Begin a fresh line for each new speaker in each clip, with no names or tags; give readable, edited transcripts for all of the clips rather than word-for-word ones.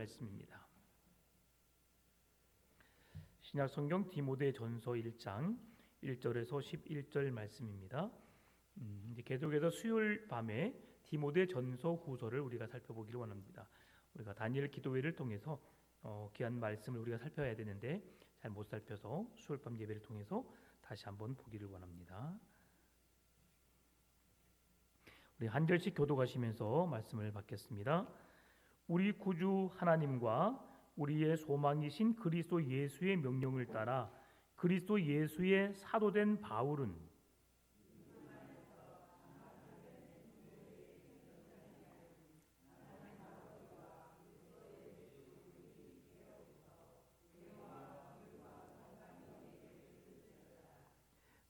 말씀입니다. 신약 성경 디모데전서 1장 1절에서 11절 말씀입니다. 이제 계속해서 수요일 밤에 디모데전서 후서를 우리가 살펴보기를 원합니다. 우리가 다니엘 기도회를 통해서 귀한 말씀을 우리가 살펴야 되는데 잘 못 살펴서 수요일 밤 예배를 통해서 다시 한번 보기를 원합니다. 우리 한 절씩 교독하시면서 말씀을 받겠습니다. 우리 구주 하나님과 우리의 소망이신 그리스도 예수의 명령을 따라 그리스도 예수의 사도된 바울은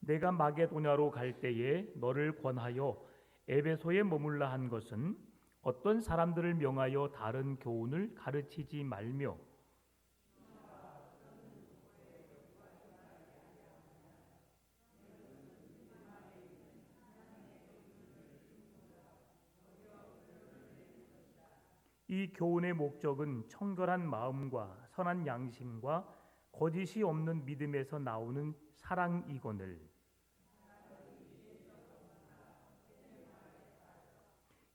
내가 마게도냐로 갈 때에 너를 권하여 에베소에 머물라 한 것은 어떤 사람들을 명하여 다른 교훈을 가르치지 말며 이 교훈의 목적은 청결한 마음과 선한 양심과 거짓이 없는 믿음에서 나오는 사랑이거늘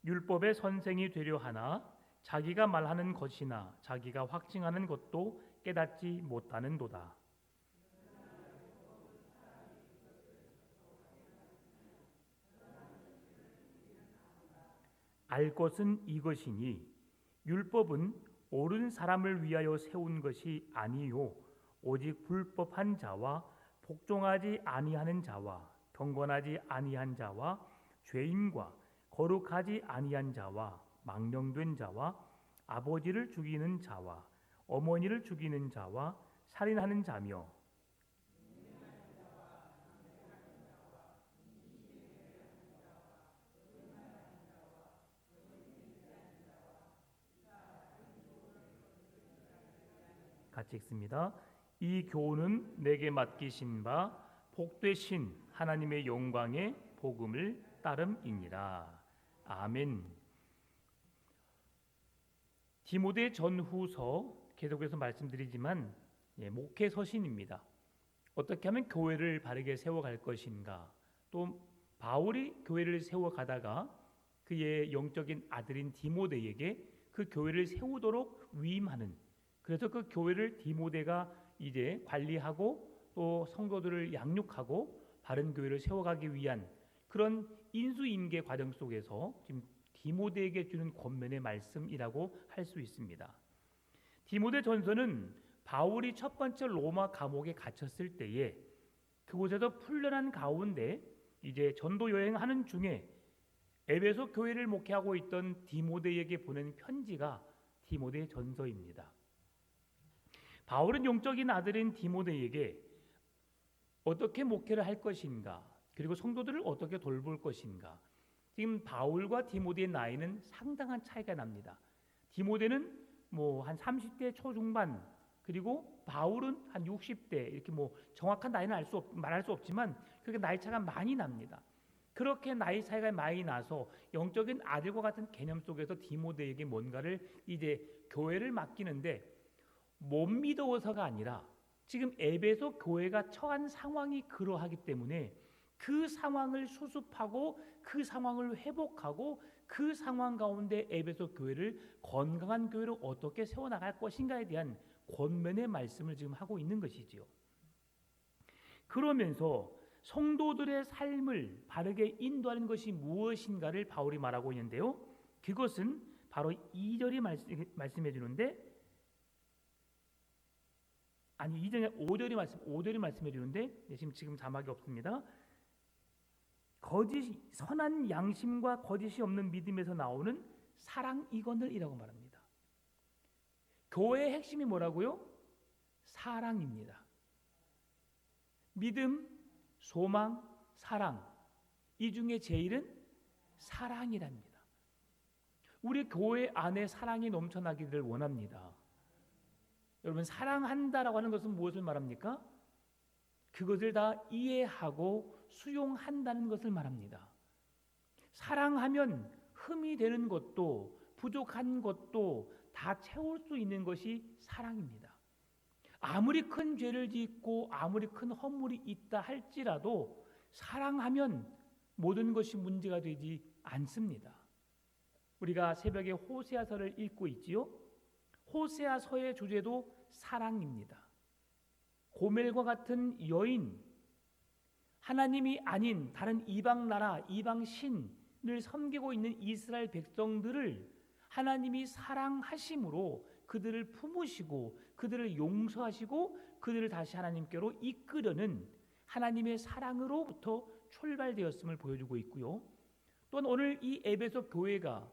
율법의 선생이 되려 하나 자기가 말하는 것이나 자기가 확증하는 것도 깨닫지 못하는도다. 알 것은 이것이니 율법은 옳은 사람을 위하여 세운 것이 아니요 오직 불법한 자와 복종하지 아니하는 자와 경건하지 아니한 자와 죄인과 거룩하지 아니한 자와 망령된 자와 아버지를 죽이는 자와 어머니를 죽이는 자와 살인하는 자며 같이 읽습니다. 이 교훈은 내게 맡기신 바 복되신 하나님의 영광의 복음을 따름이니라. 아멘. 디모데 전후서 계속해서 말씀드리지만 목회 서신입니다. 어떻게 하면 교회를 바르게 세워갈 것인가, 또 바울이 교회를 세워가다가 그의 영적인 아들인 디모데에게 그 교회를 세우도록 위임하는, 그래서 그 교회를 디모데가 이제 관리하고 또 성도들을 양육하고 바른 교회를 세워가기 위한 그런 인수인계 과정 속에서 지금 디모데에게 주는 권면의 말씀이라고 할 수 있습니다. 디모데 전서는 바울이 첫 번째 로마 감옥에 갇혔을 때에 그곳에서 풀려난 가운데 이제 전도 여행하는 중에 에베소 교회를 목회하고 있던 디모데에게 보낸 편지가 디모데 전서입니다. 바울은 영적인 아들인 디모데에게 어떻게 목회를 할 것인가, 그리고 성도들을 어떻게 돌볼 것인가. 지금 바울과 디모데의 나이는 상당한 차이가 납니다. 디모데는 한 30대 초중반, 그리고 바울은 한 60대, 이렇게 정확한 나이는 말할 수 없지만 그렇게 나이 차가 많이 납니다. 그렇게 나이 차이가 많이 나서 영적인 아들과 같은 개념 속에서 디모데에게 뭔가를 이제 교회를 맡기는데 못 믿어서가 아니라 지금 에베소 교회가 처한 상황이 그러하기 때문에 그 상황을 수습하고 그 상황을 회복하고 그 상황 가운데 에베소 교회를 건강한 교회로 어떻게 세워나갈 것인가에 대한 권면의 말씀을 지금 하고 있는 것이지요. 그러면서 성도들의 삶을 바르게 인도하는 것이 무엇인가를 바울이 말하고 있는데요. 그것은 바로 2절이 말씀해 주는데, 아니 2절이 5절이 말씀해 주는데 지금 자막이 없습니다. 선한 양심과 거짓이 없는 믿음에서 나오는 사랑이거늘이라고 말합니다. 교회의 핵심이 뭐라고요? 사랑입니다. 믿음, 소망, 사랑, 이 중에 제일은 사랑이랍니다. 우리 교회 안에 사랑이 넘쳐나기를 원합니다. 여러분, 사랑한다라고 하는 것은 무엇을 말합니까? 그것을 다 이해하고 수용한다는 것을 말합니다. 사랑하면 흠이 되는 것도 부족한 것도 다 채울 수 있는 것이 사랑입니다. 아무리 큰 죄를 짓고 아무리 큰 허물이 있다 할지라도 사랑하면 모든 것이 문제가 되지 않습니다. 우리가 새벽에 호세아서를 읽고 있지요. 호세아서의 주제도 사랑입니다. 고멜과 같은 여인, 하나님이 아닌 다른 이방 나라, 이방 신을 섬기고 있는 이스라엘 백성들을 하나님이 사랑하심으로 그들을 품으시고 그들을 용서하시고 그들을 다시 하나님께로 이끄려는 하나님의 사랑으로부터 출발되었음을 보여주고 있고요. 또한 오늘 이 에베소 교회가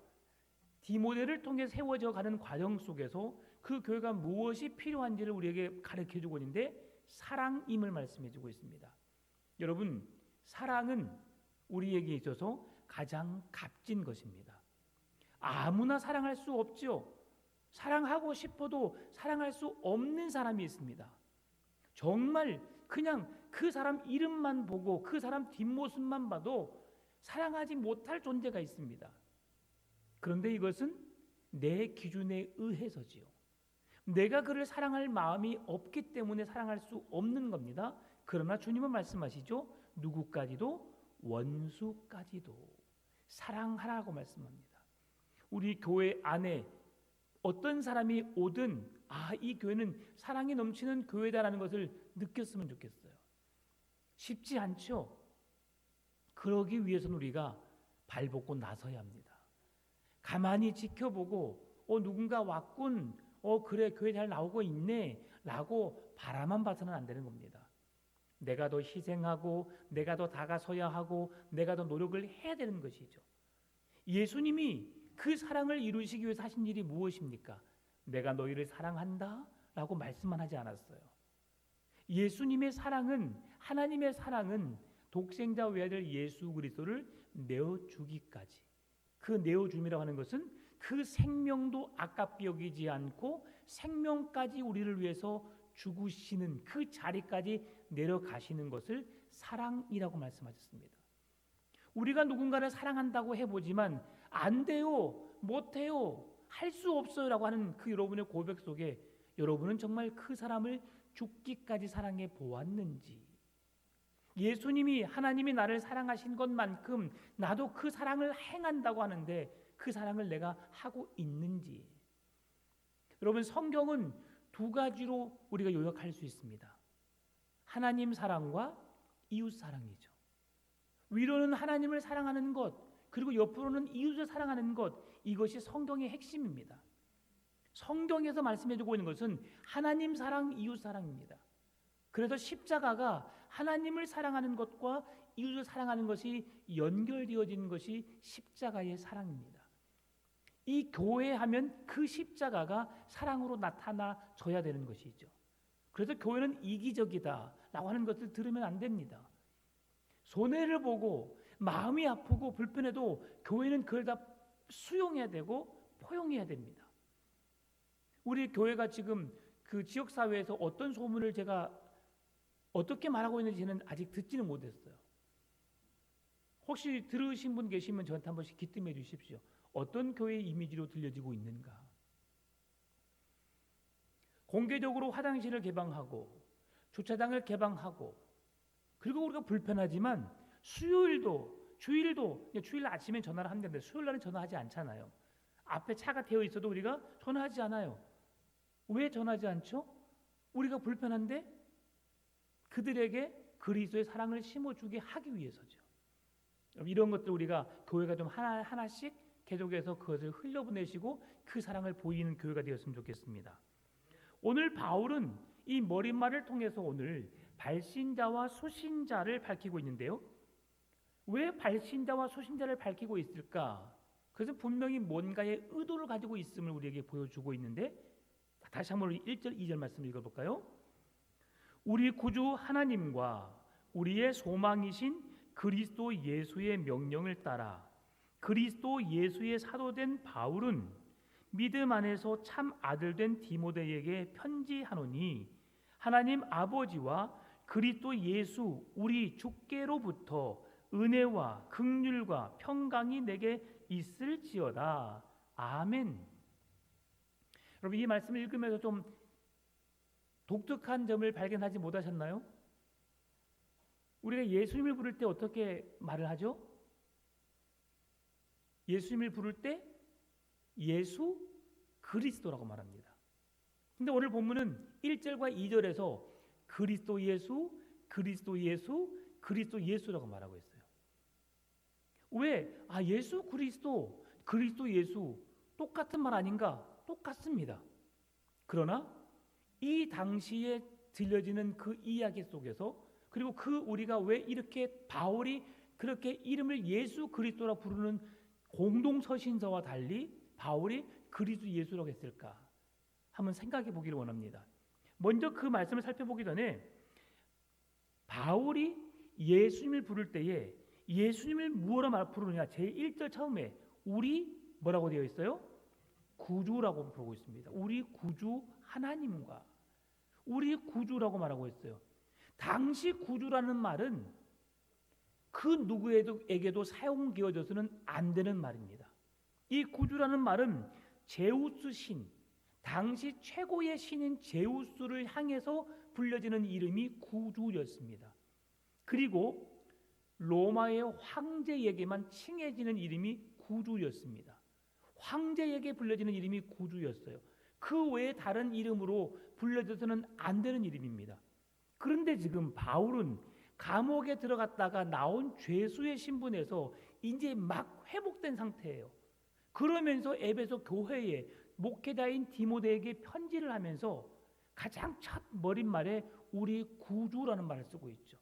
디모데를 통해 세워져 가는 과정 속에서 그 교회가 무엇이 필요한지를 우리에게 가르쳐주고 있는데 사랑임을 말씀해주고 있습니다. 여러분, 사랑은 우리에게 있어서 가장 값진 것입니다. 아무나 사랑할 수 없죠. 사랑하고 싶어도 사랑할 수 없는 사람이 있습니다. 정말 그냥 그 사람 이름만 보고 그 사람 뒷모습만 봐도 사랑하지 못할 존재가 있습니다. 그런데 이것은 내 기준에 의해서지요. 내가 그를 사랑할 마음이 없기 때문에 사랑할 수 없는 겁니다. 그러나 주님은 말씀하시죠. 누구까지도 원수까지도 사랑하라고 말씀합니다. 우리 교회 안에 어떤 사람이 오든 이 교회는 사랑이 넘치는 교회다라는 것을 느꼈으면 좋겠어요. 쉽지 않죠. 그러기 위해서는 우리가 발벗고 나서야 합니다. 가만히 지켜보고 누군가 왔군, 그래 교회 잘 나오고 있네 라고 바라만 봐서는 안 되는 겁니다. 내가 더 희생하고 내가 더 다가서야 하고 내가 더 노력을 해야 되는 것이죠. 예수님이 그 사랑을 이루시기 위해서 하신 일이 무엇입니까? 내가 너희를 사랑한다 라고 말씀만 하지 않았어요. 예수님의 사랑은, 하나님의 사랑은 독생자 외아들 예수 그리스도를 내어주기까지, 그 내어줌이라고 하는 것은 그 생명도 아깝게 여기지 않고 생명까지 우리를 위해서 죽으시는 그 자리까지 내려가시는 것을 사랑이라고 말씀하셨습니다. 우리가 누군가를 사랑한다고 해보지만 안 돼요, 못해요, 할 수 없어요 라고 하는 그 여러분의 고백 속에 여러분은 정말 그 사람을 죽기까지 사랑해 보았는지, 예수님이, 하나님이 나를 사랑하신 것만큼 나도 그 사랑을 행한다고 하는데 그 사랑을 내가 하고 있는지. 여러분, 성경은 두 가지로 우리가 요약할 수 있습니다. 하나님 사랑과 이웃 사랑이죠. 위로는 하나님을 사랑하는 것, 그리고 옆으로는 이웃을 사랑하는 것, 이것이 성경의 핵심입니다. 성경에서 말씀해주고 있는 것은 하나님 사랑, 이웃 사랑입니다. 그래서 십자가가 하나님을 사랑하는 것과 이웃을 사랑하는 것이 연결되어진 것이 십자가의 사랑입니다. 이 교회 하면 그 십자가가 사랑으로 나타나져야 되는 것이죠. 그래서 교회는 이기적이다 라고 하는 것을 들으면 안 됩니다. 손해를 보고 마음이 아프고 불편해도 교회는 그걸 다 수용해야 되고 포용해야 됩니다. 우리 교회가 지금 그 지역사회에서 어떤 소문을 제가 어떻게 말하고 있는지 저는 아직 듣지는 못했어요. 혹시 들으신 분 계시면 저한테 한 번씩 기뜸해 주십시오. 어떤 교회의 이미지로 들려지고 있는가? 공개적으로 화장실을 개방하고 주차장을 개방하고, 그리고 우리가 불편하지만 수요일도, 주일도, 주일 아침에 전화를 하면 되는데 수요일 날은 전화하지 않잖아요. 앞에 차가 되어 있어도 우리가 전화하지 않아요. 왜 전화하지 않죠? 우리가 불편한데 그들에게 그리스도의 사랑을 심어주게 하기 위해서죠. 이런 것들 우리가 교회가 좀 하나씩 계속해서 그것을 흘려보내시고 그 사랑을 보이는 교회가 되었으면 좋겠습니다. 오늘 바울은 이 머릿말을 통해서 오늘 발신자와 수신자를 밝히고 있는데요. 왜 발신자와 수신자를 밝히고 있을까? 그것은 분명히 뭔가의 의도를 가지고 있음을 우리에게 보여주고 있는데, 다시 한번 1절 2절 말씀 읽어볼까요? 우리 구주 하나님과 우리의 소망이신 그리스도 예수의 명령을 따라 그리스도 예수의 사도된 바울은 믿음 안에서 참 아들된 디모데에게 편지하노니, 하나님 아버지와 그리스도 예수 우리 주께로부터 은혜와 긍휼과 평강이 내게 있을지어다. 아멘. 여러분 이 말씀을 읽으면서 좀 독특한 점을 발견하지 못하셨나요? 우리가 예수님을 부를 때 어떻게 말을 하죠? 예수님을 부를 때 예수 그리스도라고 말합니다. 근데 오늘 본문은 1절과 2절에서 그리스도 예수, 그리스도 예수, 그리스도 예수라고 말하고 있어요. 왜? 예수 그리스도, 그리스도 예수 똑같은 말 아닌가? 똑같습니다. 그러나 이 당시에 들려지는 그 이야기 속에서 그리고 우리가 왜 이렇게 바울이 그렇게 이름을 예수 그리스도라 부르는 공동서신서와 달리 바울이 그리스도 예수라고 했을까? 한번 생각해 보기를 원합니다. 먼저 그 말씀을 살펴보기 전에 바울이 예수님을 부를 때에 예수님을 무엇으로 부르느냐? 제1절 처음에 우리 뭐라고 되어 있어요? 구주라고 부르고 있습니다. 우리 구주 하나님과 우리 구주라고 말하고 있어요. 당시 구주라는 말은 그 누구에게도 사용되어져서는 안 되는 말입니다. 이 구주라는 말은 제우스 신, 당시 최고의 신인 제우스를 향해서 불려지는 이름이 구주였습니다. 그리고 로마의 황제에게만 칭해지는 이름이 구주였습니다. 황제에게 불려지는 이름이 구주였어요. 그 외에 다른 이름으로 불려져서는 안 되는 이름입니다. 그런데 지금 바울은 감옥에 들어갔다가 나온 죄수의 신분에서 이제 막 회복된 상태예요. 그러면서 에베소 교회에 목회자인 디모데에게 편지를 하면서 가장 첫 머릿말에 우리 구주라는 말을 쓰고 있죠.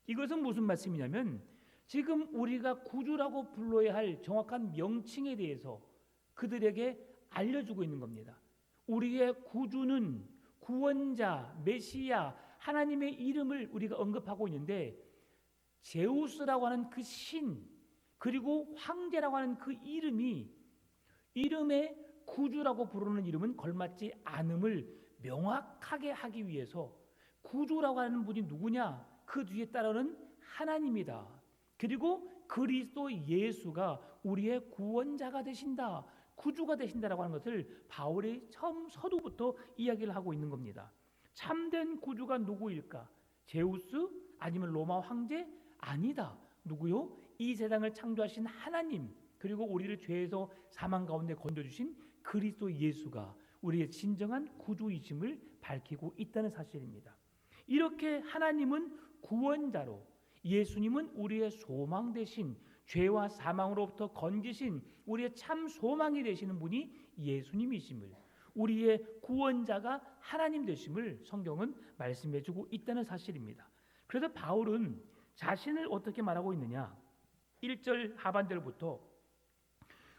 이것은 무슨 말씀이냐면 지금 우리가 구주라고 불러야 할 정확한 명칭에 대해서 그들에게 알려주고 있는 겁니다. 우리의 구주는 구원자, 메시아, 하나님의 이름을 우리가 언급하고 있는데 제우스라고 하는 그 신 그리고 황제라고 하는 그 이름에 구주라고 부르는 이름은 걸맞지 않음을 명확하게 하기 위해서 구주라고 하는 분이 누구냐? 그 뒤에 따르는 하나님이다. 그리고 그리스도 예수가 우리의 구원자가 되신다. 구주가 되신다라고 하는 것을 바울이 처음 서두부터 이야기를 하고 있는 겁니다. 참된 구주가 누구일까? 제우스? 아니면 로마 황제? 아니다. 누구요? 이 세상을 창조하신 하나님 그리고 우리를 죄에서 사망 가운데 건져주신 그리스도 예수가 우리의 진정한 구주이심을 밝히고 있다는 사실입니다. 이렇게 하나님은 구원자로 예수님은 우리의 소망 되신 죄와 사망으로부터 건지신 우리의 참 소망이 되시는 분이 예수님이심을 우리의 구원자가 하나님 되심을 성경은 말씀해주고 있다는 사실입니다. 그래서 바울은 자신을 어떻게 말하고 있느냐? 1절 하반절부터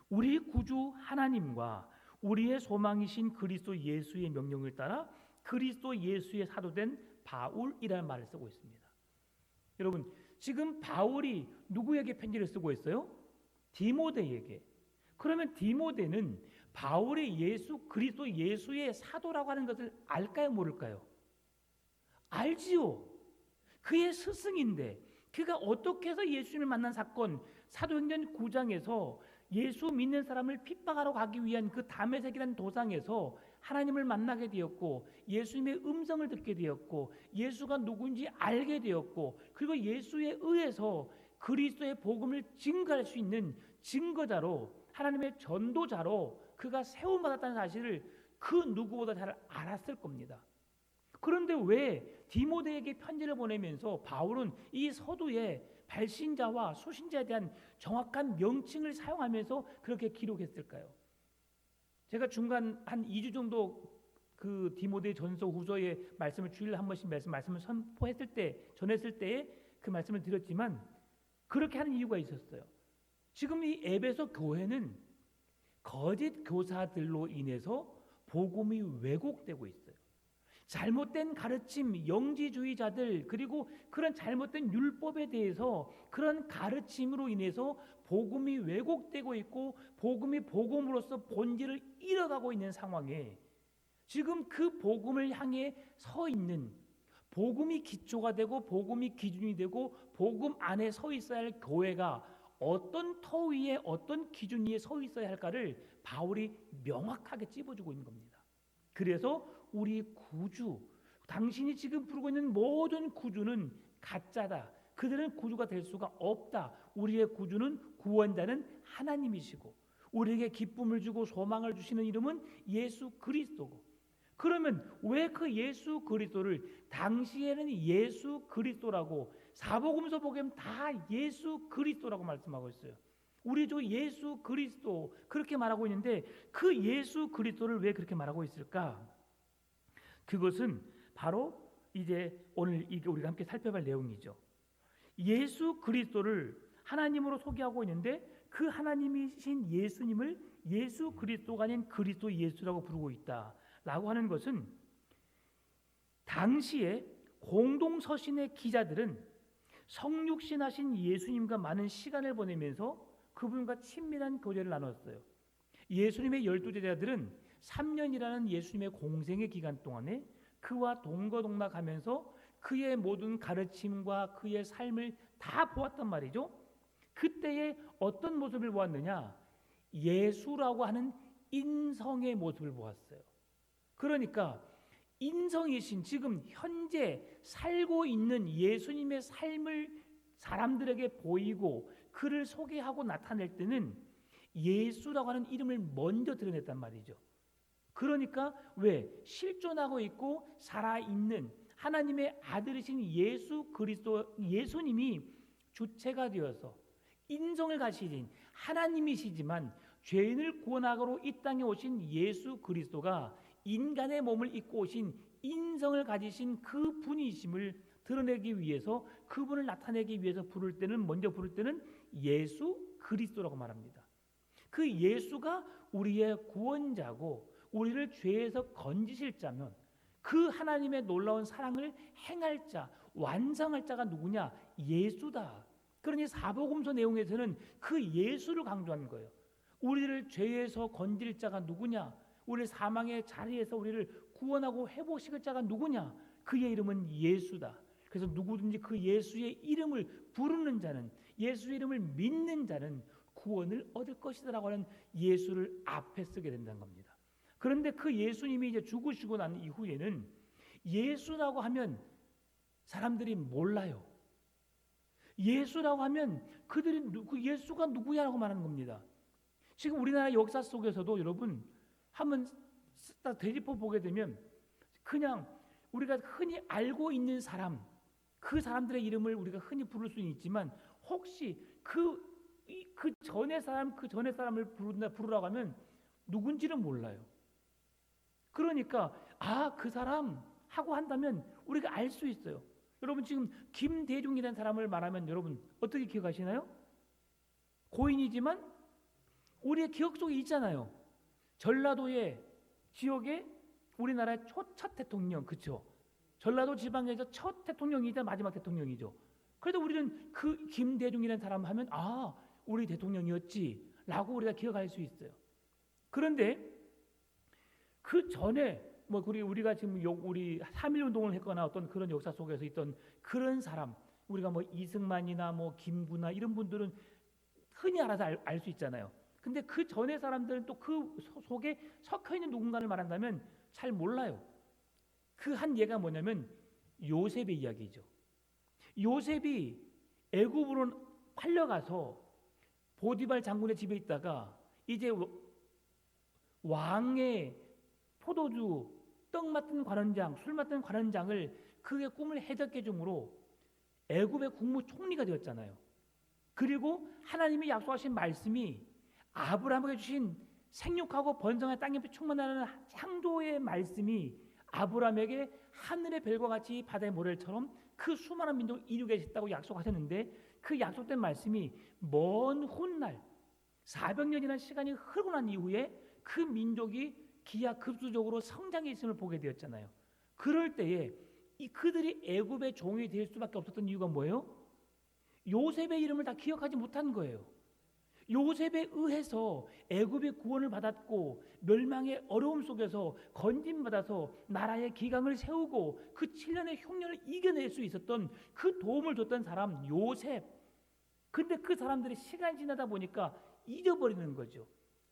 우리 구주 하나님과 우리의 소망이신 그리스도 예수의 명령을 따라 그리스도 예수의 사도된 바울이라는 말을 쓰고 있습니다. 여러분 지금 바울이 누구에게 편지를 쓰고 있어요? 디모데에게. 그러면 디모데는 바울이 그리스도 예수의 사도라고 하는 것을 알까요, 모를까요? 알지요. 그의 스승인데 그가 어떻게 해서 예수님을 만난 사건 사도행전 9장에서 예수 믿는 사람을 핍박하러 가기 위한 그 다메섹이라는 도상에서 하나님을 만나게 되었고 예수님의 음성을 듣게 되었고 예수가 누구인지 알게 되었고 그리고 예수에 의해서 그리스도의 복음을 증거할 수 있는 증거자로 하나님의 전도자로 그가 세움받았다는 사실을 그 누구보다 잘 알았을 겁니다. 그런데 왜 디모데에게 편지를 보내면서 바울은 이 서두에 발신자와 수신자에 대한 정확한 명칭을 사용하면서 그렇게 기록했을까요? 제가 중간 한 2주 정도 그 디모데 전서 후서의 말씀을 주일에 한 번씩 말씀을 전했을 때에 그 말씀을 드렸지만 그렇게 하는 이유가 있었어요. 지금 이 에베소 교회는 거짓 교사들로 인해서 복음이 왜곡되고 있어요. 잘못된 가르침, 영지주의자들 그리고 그런 잘못된 율법에 대해서 그런 가르침으로 인해서 복음이 왜곡되고 있고 복음이 복음으로서 본질을 잃어가고 있는 상황에 지금 그 복음을 향해 서 있는 복음이 기초가 되고 복음이 기준이 되고 복음 안에 서 있어야 할 교회가 어떤 터 위에 어떤 기준 위에 서 있어야 할까를 바울이 명확하게 찝어주고 있는 겁니다. 그래서 우리 구주, 당신이 지금 부르고 있는 모든 구주는 가짜다. 그들은 구주가 될 수가 없다. 우리의 구주는 구원자는 하나님이시고 우리에게 기쁨을 주고 소망을 주시는 이름은 예수 그리스도고. 그러면 왜 그 예수 그리스도를 당시에는 예수 그리스도라고 사복음서 보면 다 예수 그리스도라고 말씀하고 있어요. 우리 주 예수 그리스도 그렇게 말하고 있는데 그 예수 그리스도를 왜 그렇게 말하고 있을까? 그것은 바로 이제 오늘 이게 우리가 함께 살펴볼 내용이죠. 예수 그리스도를 하나님으로 소개하고 있는데 그 하나님이신 예수님을 예수 그리스도가 아닌 그리스도 예수라고 부르고 있다라고 하는 것은 당시에 공동서신의 기자들은 성육신하신 예수님과 많은 시간을 보내면서 그분과 친밀한 교제를 나눴어요. 예수님의 12제자들은 3년이라는 예수님의 공생의 기간 동안에 그와 동거동락하면서 그의 모든 가르침과 그의 삶을 다 보았단 말이죠. 그때에 어떤 모습을 보았느냐? 예수라고 하는 인성의 모습을 보았어요. 그러니까 인성이신 지금 현재 살고 있는 예수님의 삶을 사람들에게 보이고 그를 소개하고 나타낼 때는 예수라고 하는 이름을 먼저 드러냈단 말이죠. 그러니까 왜? 실존하고 있고 살아있는 하나님의 아들이신 예수 그리스도 예수님이 주체가 되어서 인성을 가지신 하나님이시지만 죄인을 구원하러 이 땅에 오신 예수 그리스도가 인간의 몸을 입고 오신 인성을 가지신 그 분이심을 드러내기 위해서 그분을 나타내기 위해서 먼저 부를 때는 예수 그리스도라고 말합니다. 그 예수가 우리의 구원자고 우리를 죄에서 건지실 자면 그 하나님의 놀라운 사랑을 행할 자, 완성할 자가 누구냐? 예수다. 그러니 사복음서 내용에서는 그 예수를 강조하는 거예요. 우리를 죄에서 건질 자가 누구냐? 우리 사망의 자리에서 우리를 구원하고 회복시킬 자가 누구냐? 그의 이름은 예수다. 그래서 누구든지 그 예수의 이름을 부르는 자는, 예수의 이름을 믿는 자는 구원을 얻을 것이다라고 하는 예수를 앞에 쓰게 된다는 겁니다. 그런데 그 예수님이 이제 죽으시고 난 이후에는 예수라고 하면 사람들이 몰라요. 예수라고 하면 그들이 그 예수가 누구야라고 말하는 겁니다. 지금 우리나라 역사 속에서도 여러분 한번 되짚어 보게 되면 그냥 우리가 흔히 알고 있는 사람, 그 사람들의 이름을 우리가 흔히 부를 수는 있지만 혹시 그 전의 사람을 부르라고 하면 누군지는 몰라요. 그러니까 그 사람 하고 한다면 우리가 알 수 있어요. 여러분 지금 김대중이라는 사람을 말하면 여러분 어떻게 기억하시나요? 고인이지만 우리의 기억 속에 있잖아요. 전라도의 지역에 우리나라의 첫 대통령, 그렇죠? 전라도 지방에서 첫 대통령이자 마지막 대통령이죠. 그래도 우리는 그 김대중이라는 사람 하면 우리 대통령이었지라고 우리가 기억할 수 있어요. 그런데 그 전에 우리가 지금 우리 3.1 운동을 했거나 어떤 그런 역사 속에서 있던 그런 사람, 우리가 이승만이나 김구나 이런 분들은 흔히 알아서 알 수 있잖아요. 근데 그 전의 사람들은 또 그 속에 섞여 있는 누군가를 말한다면 잘 몰라요. 그 한 예가 뭐냐면 요셉의 이야기죠. 요셉이 애굽으로 팔려가서 보디발 장군의 집에 있다가 이제 왕의 포도주, 떡 맡은 관원장, 술 맡은 관원장을 그의 꿈을 해적해 줌으로 애굽의 국무총리가 되었잖아요. 그리고 하나님이 약속하신 말씀이 아브라함에게 주신 생육하고 번성한 땅에 충만하는 창조의 말씀이 아브라함에게 하늘의 별과 같이 바다의 모래처럼 그 수많은 민족을 이루겠다고 약속하셨는데 그 약속된 말씀이 먼 훗날 400년이라는 시간이 흐르고 난 이후에 그 민족이 기하급수적으로 성장해 있음을 보게 되었잖아요. 그럴 때에 그들이 애굽의 종이 될 수밖에 없었던 이유가 뭐예요? 요셉의 이름을 다 기억하지 못한 거예요. 요셉에 의해서 애굽의 구원을 받았고 멸망의 어려움 속에서 건짐받아서 나라의 기강을 세우고 그 7년의 흉년을 이겨낼 수 있었던 그 도움을 줬던 사람 요셉. 근데 그 사람들이 시간이 지나다 보니까 잊어버리는 거죠.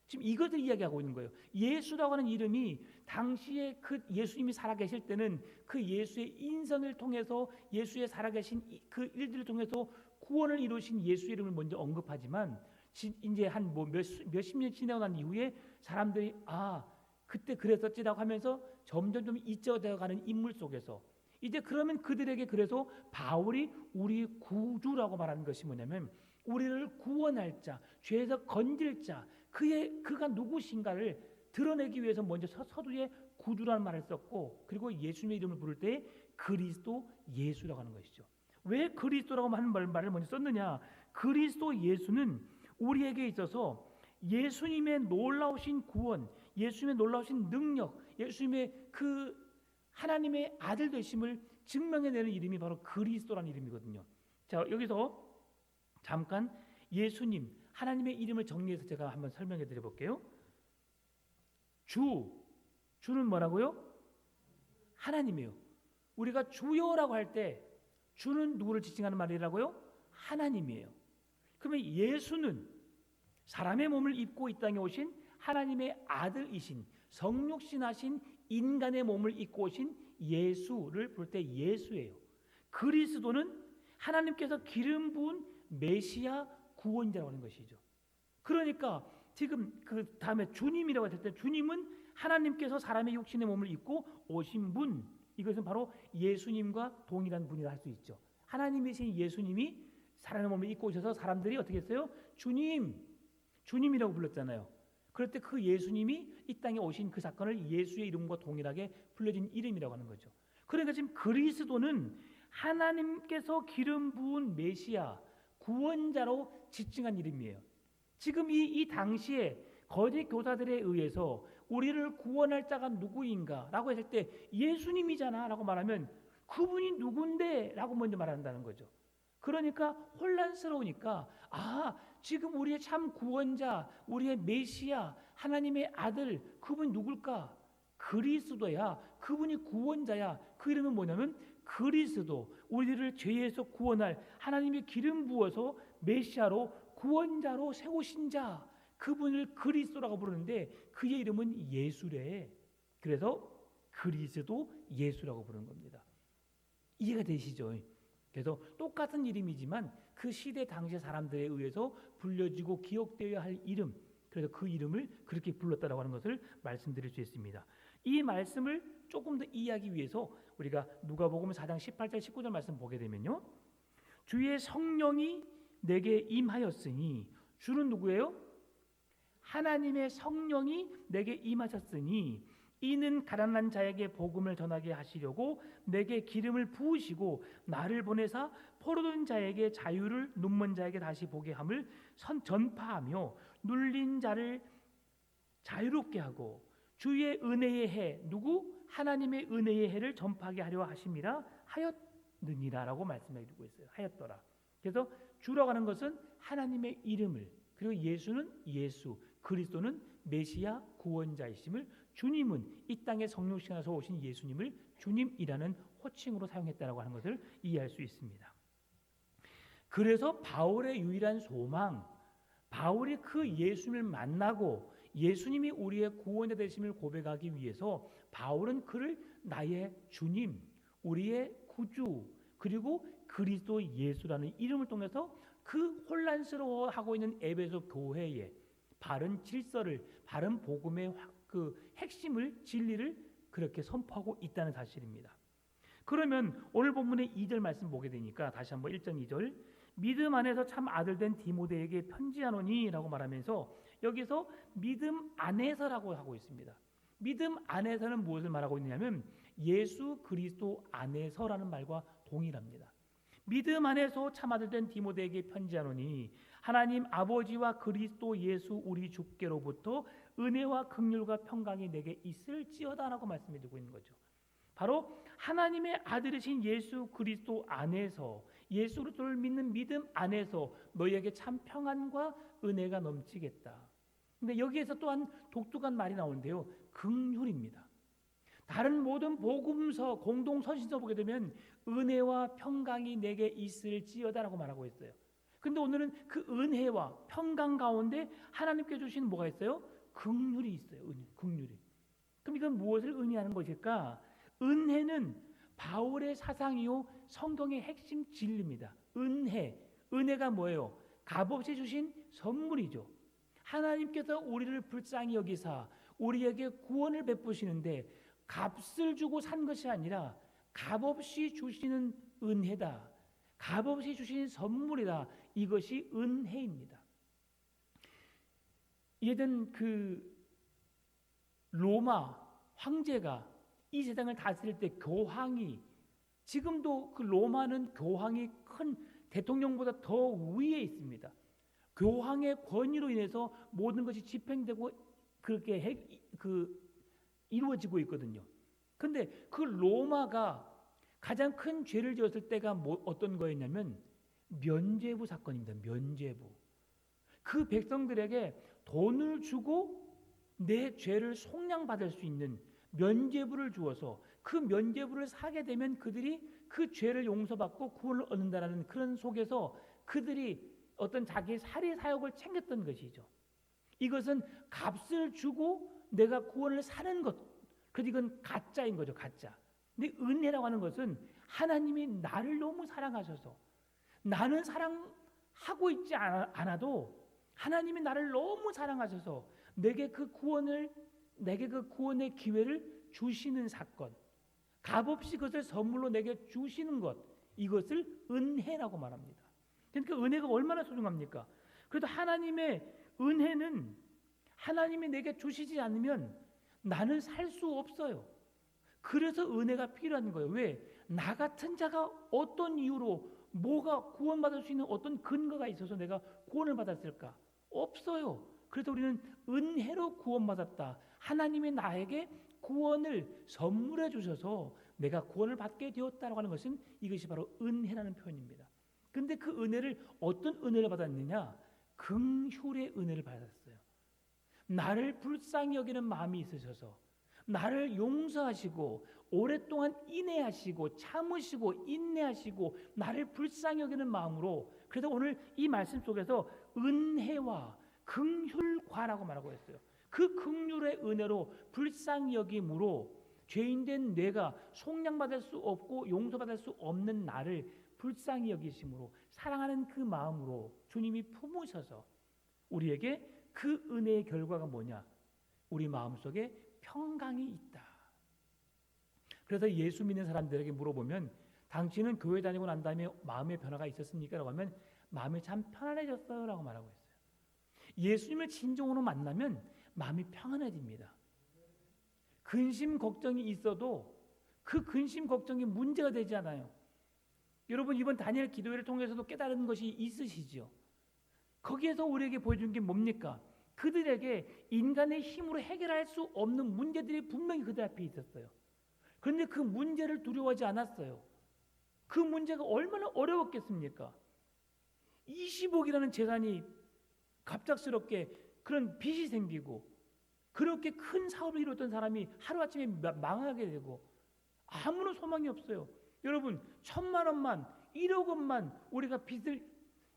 지금 이것을 이야기하고 있는 거예요. 예수라고 하는 이름이 당시에 그 예수님이 살아계실 때는 그 예수의 인성을 통해서 예수의 살아계신 그 일들을 통해서 구원을 이루신 예수의 이름을 먼저 언급하지만 이제 한 몇십 년 지나고 난 이후에 사람들이 그때 그랬었지라고 하면서 점점 좀 잊혀져가는 인물 속에서 이제 그러면 그들에게 그래서 바울이 우리 구주라고 말하는 것이 뭐냐면 우리를 구원할 자, 죄에서 건질 자, 그가 누구신가를 드러내기 위해서 먼저 서두에 구주라는 말을 썼고 그리고 예수님의 이름을 부를 때 그리스도 예수라고 하는 것이죠. 왜 그리스도라고 하는 말을 먼저 썼느냐? 그리스도 예수는 우리에게 있어서 예수님의 놀라우신 구원, 예수님의 놀라우신 능력, 예수님의 그 하나님의 아들 되심을 증명해내는 이름이 바로 그리스도라는 이름이거든요. 자, 여기서 잠깐 예수님, 하나님의 이름을 정리해서 제가 한번 설명해 드려 볼게요. 주는 뭐라고요? 하나님이에요. 우리가 주여라고 할 때 주는 누구를 지칭하는 말이라고요? 하나님이에요. 그러면 예수는 사람의 몸을 입고 이 땅에 오신 하나님의 아들이신 성육신하신 인간의 몸을 입고 오신 예수를 부를 때 예수예요. 그리스도는 하나님께서 기름 부은 메시아 구원자라고 하는 것이죠. 그러니까 지금 그 다음에 주님이라고 했을 때 주님은 하나님께서 사람의 육신의 몸을 입고 오신 분, 이것은 바로 예수님과 동일한 분이라 할 수 있죠. 하나님이신 예수님이 사람의 몸을 입고 오셔서 사람들이 어떻게 했어요? 주님이라고 불렀잖아요. 그럴 때 그 예수님이 이 땅에 오신 그 사건을 예수의 이름과 동일하게 불려진 이름이라고 하는 거죠. 그러니까 지금 그리스도는 하나님께서 기름 부은 메시아 구원자로 지칭한 이름이에요. 지금 이 당시에 거짓 교사들에 의해서 우리를 구원할 자가 누구인가 라고 했을 때 예수님이잖아 라고 말하면 그분이 누군데 라고 먼저 말한다는 거죠. 그러니까 혼란스러우니까 지금 우리의 참 구원자, 우리의 메시아, 하나님의 아들, 그분이 누굴까? 그리스도야. 그분이 구원자야. 그 이름은 뭐냐면 그리스도, 우리를 죄에서 구원할 하나님의 기름 부어서 메시아로 구원자로 세우신 자, 그분을 그리스도라고 부르는데 그의 이름은 예수래. 그래서 그리스도 예수라고 부르는 겁니다. 이해가 되시죠? 그래서 똑같은 이름이지만 그 시대 당시 사람들에 의해서 불려지고 기억되어야 할 이름, 그래서 그 이름을 그렇게 불렀다라고 하는 것을 말씀드릴 수 있습니다. 이 말씀을 조금 더 이해하기 위해서 우리가 누가복음 4장 18절 19절 말씀 보게 되면요, 주의 성령이 내게 임하였으니, 주는 누구예요? 하나님의 성령이 내게 임하셨으니 이는 가난한 자에게 복음을 전하게 하시려고 내게 기름을 부으시고 나를 보내사 포로된 자에게 자유를, 눈먼 자에게 다시 보게 함을 전파하며 눌린 자를 자유롭게 하고 주의 은혜의 해, 누구? 하나님의 은혜의 해를 전파하게 하려 하심이라 하였느니라라고 말씀해 주고 있어요. 하였더라. 그래서 주라고 하는 것은 하나님의 이름을, 그리고 예수는 예수, 그리스도는 메시아 구원자이심을, 주님은 이 땅에 성육신하셔서 오신 예수님을 주님이라는 호칭으로 사용했다라고 하는 것을 이해할 수 있습니다. 그래서 바울의 유일한 소망, 바울이 그 예수님을 만나고 예수님이 우리의 구원자 되심을 고백하기 위해서 바울은 그를 나의 주님, 우리의 구주, 그리고 그리스도 예수라는 이름을 통해서 그 혼란스러워하고 있는 에베소 교회에 바른 질서를, 바른 복음의 그 핵심을, 진리를 그렇게 선포하고 있다는 사실입니다. 그러면 오늘 본문의 2절 말씀 보게 되니까 다시 한번 1절 2절, 믿음 안에서 참 아들된 디모데에게 편지하노니 라고 말하면서 여기서 믿음 안에서라고 하고 있습니다. 믿음 안에서는 무엇을 말하고 있느냐면 예수 그리스도 안에서라는 말과 동일합니다. 믿음 안에서 참 아들된 디모데에게 편지하노니 하나님 아버지와 그리스도 예수 우리 주께로부터 은혜와 긍휼과 평강이 내게 있을지어다라고 말씀해 주고 있는 거죠. 바로 하나님의 아들이신 예수 그리스도 안에서, 예수 그리스도를 믿는 믿음 안에서 너희에게 참 평안과 은혜가 넘치겠다. 근데 여기에서 또한 독특한 말이 나오는데요, 긍휼입니다. 다른 모든 복음서, 공동 서신서 보게 되면 은혜와 평강이 내게 있을지어다라고 말하고 있어요. 근데 오늘은 그 은혜와 평강 가운데 하나님께 주신 뭐가 있어요? 긍휼이 있어요. 은혜, 긍휼이. 그럼 이건 무엇을 의미하는 것일까? 은혜는 바울의 사상이요 성경의 핵심 진리입니다. 은혜가 뭐예요? 값없이 주신 선물이죠. 하나님께서 우리를 불쌍히 여기사 우리에게 구원을 베푸시는데 값을 주고 산 것이 아니라 값없이 주시는 은혜다. 값없이 주신 선물이다. 이것이 은혜입니다. 예전 그 로마 황제가 이 세상을 다스릴 때 교황이, 지금도 그 로마는 교황이 큰 대통령보다 더 위에 있습니다. 교황의 권위로 인해서 모든 것이 집행되고 그렇게 이루어지고 있거든요. 근데 그 로마가 가장 큰 죄를 지었을 때가 어떤 거였냐면 면죄부 사건입니다. 면죄부. 그 백성들에게 돈을 주고 내 죄를 속량받을 수 있는 면죄부를 주어서 그 면죄부를 사게 되면 그들이 그 죄를 용서받고 구원을 얻는다라는 그런 속에서 그들이 어떤 자기의 사리 사욕을 챙겼던 것이죠. 이것은 값을 주고 내가 구원을 사는 것. 그래서 이건 가짜인 거죠. 가짜. 근데 은혜라고 하는 것은 하나님이 나를 너무 사랑하셔서 나는 사랑하고 있지 않아도 하나님이 나를 너무 사랑하셔서 내게 그 구원의 기회를 주시는 사건, 값없이 그것을 선물로 내게 주시는 것, 이것을 은혜라고 말합니다. 그러니까 은혜가 얼마나 소중합니까? 그래도 하나님의 은혜는 하나님이 내게 주시지 않으면 나는 살 수 없어요. 그래서 은혜가 필요한 거예요. 왜? 나 같은 자가 어떤 이유로 뭐가 구원받을 수 있는 어떤 근거가 있어서 내가 구원을 받았을까? 없어요. 그래서 우리는 은혜로 구원받았다. 하나님이 나에게 구원을 선물해 주셔서 내가 구원을 받게 되었다라고 하는 것은 이것이 바로 은혜라는 표현입니다. 근데 그 은혜를 어떤 은혜를 받았느냐? 긍휼의 은혜를 받았어요. 나를 불쌍히 여기는 마음이 있으셔서 나를 용서하시고 오랫동안 인내하시고 참으시고 인내하시고 나를 불쌍히 여기는 마음으로, 그래서 오늘 이 말씀 속에서 은혜와 긍휼과라고 말하고 있어요. 그 긍휼의 은혜로 불쌍히 여김으로 죄인된 내가 속량받을 수 없고 용서받을 수 없는 나를 불쌍히 여기심으로 사랑하는 그 마음으로 주님이 품으셔서 우리에게 그 은혜의 결과가 뭐냐? 우리 마음속에 평강이 있다. 그래서 예수 믿는 사람들에게 물어보면 당신은 교회 다니고 난 다음에 마음의 변화가 있었습니까? 라고 하면 마음이 참 편안해졌어요 라고 말하고 있어요. 예수님을 진정으로 만나면 마음이 평안해집니다. 근심 걱정이 있어도 그 근심 걱정이 문제가 되지 않아요. 여러분 이번 다니엘 기도회를 통해서도 깨달은 것이 있으시죠. 거기에서 우리에게 보여준 게 뭡니까? 그들에게 인간의 힘으로 해결할 수 없는 문제들이 분명히 그들 앞에 있었어요. 그런데 그 문제를 두려워하지 않았어요. 그 문제가 얼마나 어려웠겠습니까? 20억이라는 재산이 갑작스럽게 그런 빚이 생기고 그렇게 큰 사업을 이뤘던 사람이 하루아침에 망하게 되고 아무런 소망이 없어요. 여러분 1,000만 원만 1억 원만 우리가 빚을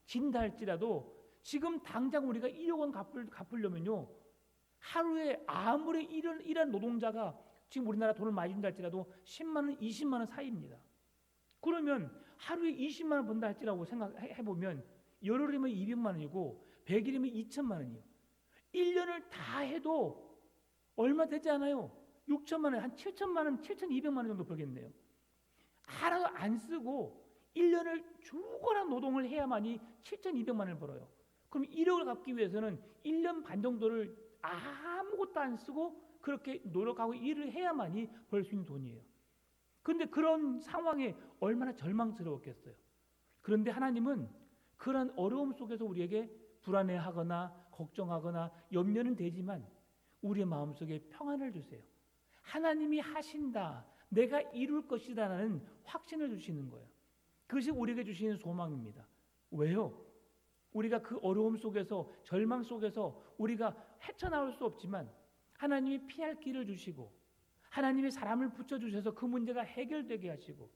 진다 할지라도 지금 당장 우리가 1억 원 갚으려면요 하루에 아무리 일한 노동자가 지금 우리나라 돈을 많이 준다 할지라도 10만 원, 20만 원 사이입니다. 그러면 하루에 20만 원 번다 할지라고 생각해보면 열흘이면 200만 원이고 100일이면 2천만 원이요. 1년을 다 해도 얼마 되지 않아요. 6천만 원, 한 7천만 원, 7,200만 원 정도 벌겠네요. 하나도 안 쓰고 1년을 죽어라 노동을 해야만이 7,200만 원을 벌어요. 그럼 1억을 갚기 위해서는 1년 반 정도를 아무것도 안 쓰고 그렇게 노력하고 일을 해야만이 벌 수 있는 돈이에요. 그런데 그런 상황에 얼마나 절망스러웠겠어요. 그런데 하나님은 그런 어려움 속에서 우리에게 불안해하거나 걱정하거나 염려는 되지만 우리의 마음속에 평안을 주세요. 하나님이 하신다, 내가 이룰 것이다라는 확신을 주시는 거예요. 그것이 우리에게 주시는 소망입니다. 왜요? 우리가 그 어려움 속에서 절망 속에서 우리가 헤쳐나올 수 없지만 하나님이 피할 길을 주시고 하나님이 사람을 붙여주셔서 그 문제가 해결되게 하시고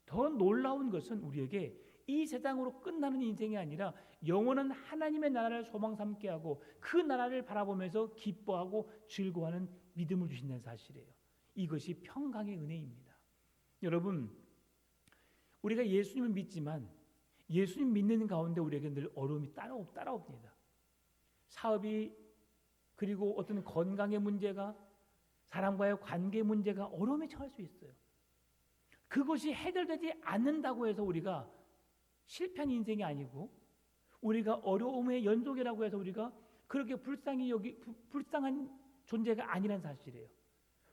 더 놀라운 것은 우리에게 이 세상으로 끝나는 인생이 아니라 영원한 하나님의 나라를 소망 삼게 하고 그 나라를 바라보면서 기뻐하고 즐거워하는 믿음을 주신다는 사실이에요. 이것이 평강의 은혜입니다. 여러분, 우리가 예수님을 믿지만 예수님 믿는 가운데 우리에게 늘 어려움이 따라옵니다. 사업이, 그리고 어떤 건강의 문제가, 사람과의 관계 문제가 어려움에 처할 수 있어요. 그것이 해결되지 않는다고 해서 우리가 실패한 인생이 아니고, 우리가 어려움의 연속이라고 해서 우리가 그렇게 불쌍한 존재가 아니라는 사실이에요.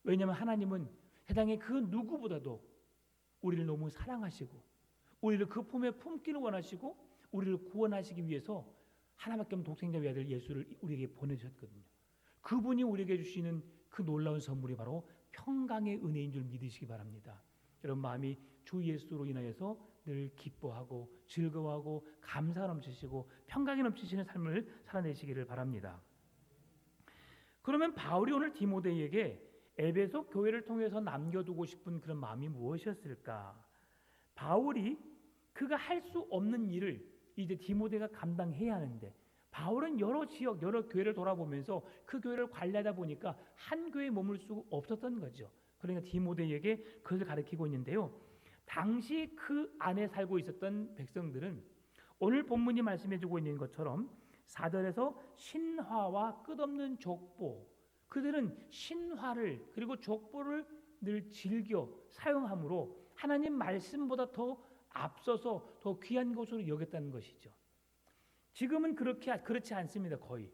왜냐하면 하나님은 세상의 그 누구보다도 우리를 너무 사랑하시고 우리를 그 품에 품기를 원하시고 우리를 구원하시기 위해서 하나밖에 없는 독생자 외아들 예수를 우리에게 보내주셨거든요. 그분이 우리에게 주시는 그 놀라운 선물이 바로 평강의 은혜인 줄 믿으시기 바랍니다. 여러분 마음이 주 예수로 인하여서 늘 기뻐하고 즐거워하고 감사가 넘치시고 평강이 넘치시는 삶을 살아내시기를 바랍니다. 그러면 바울이 오늘 디모데에게 에베소 교회를 통해서 남겨두고 싶은 그런 마음이 무엇이었을까? 바울이 그가 할 수 없는 일을 이제 디모데가 감당해야 하는데, 바울은 여러 지역, 여러 교회를 돌아보면서 그 교회를 관리하다 보니까 한 교회에 머물 수 없었던 거죠. 그러니까 디모데에게 그것을 가르치고 있는데요. 당시 그 안에 살고 있었던 백성들은 오늘 본문이 말씀해주고 있는 것처럼 4절에서 신화와 끝없는 족보, 그들은 신화를 그리고 족보를 늘 즐겨 사용함으로 하나님 말씀보다 더 앞서서 더 귀한 것으로 여겼다는 것이죠. 지금은 그렇지 않습니다. 거의.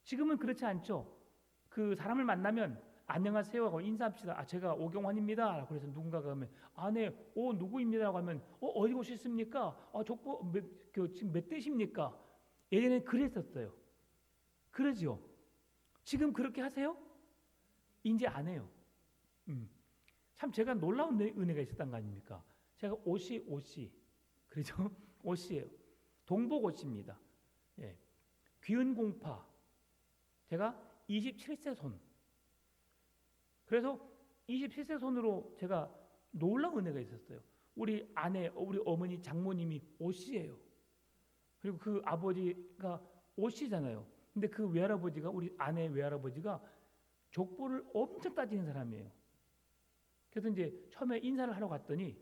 지금은 그렇지 않죠. 그 사람을 만나면 안녕하세요 하고 인사합시다. 제가 오경환입니다. 그래서 누군가가 하면 네, 누구입니다라고 하면 어디 오셨습니까? 족보 지금 몇 대십니까? 예전에는 그랬었어요. 그러죠. 지금 그렇게 하세요? 이제 안 해요. 참 제가 놀라운 은혜가 있었던 거 아닙니까? 제가 옷이 그렇죠? 옷이에요. 동복 옷입니다. 예. 귀은 공파. 제가 27세 손. 그래서 27세 손으로 제가 놀라운 은혜가 있었어요. 우리 아내, 우리 어머니, 장모님이 옷이에요. 그리고 그 아버지가 옷이잖아요. 근데 그 외할아버지가, 우리 아내 외할아버지가 족보를 엄청 따지는 사람이에요. 그래서 이제 처음에 인사를 하러 갔더니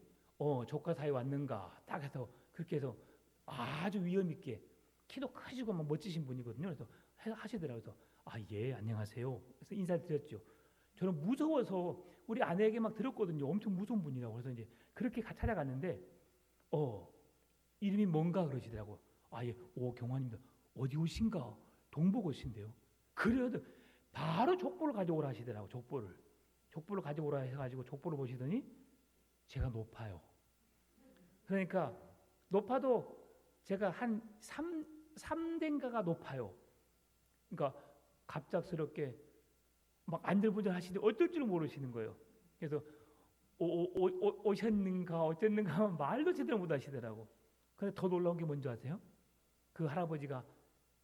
조카 사이 왔는가 딱 해서 그렇게 해서 아주 위험 있게 키도 크시고 막 멋지신 분이거든요. 그래서 하시더라고요. 그래서 예, 안녕하세요. 그래서 인사를 드렸죠. 저는 무서워서 우리 아내에게 막 들었거든요. 엄청 무서운 분이라고. 그래서 이제 그렇게 찾아갔는데 이름이 뭔가 그러시더라고. 예, 오경환입니다. 어디 오신가? 동복 오신대요. 그래도 바로 족보를 가져오라 하시더라고. 족보를 가져오라 해가지고 족보를 보시더니 제가 높아요. 그러니까 높아도 제가 한 3대인가가 높아요. 그러니까 갑작스럽게 막 안절부절 하시는데 어떨 줄 모르시는 거예요. 그래서 오셨는가 어쨌는가 말도 제대로 못 하시더라고. 근데 더 놀라운 게 뭔지 아세요? 그 할아버지가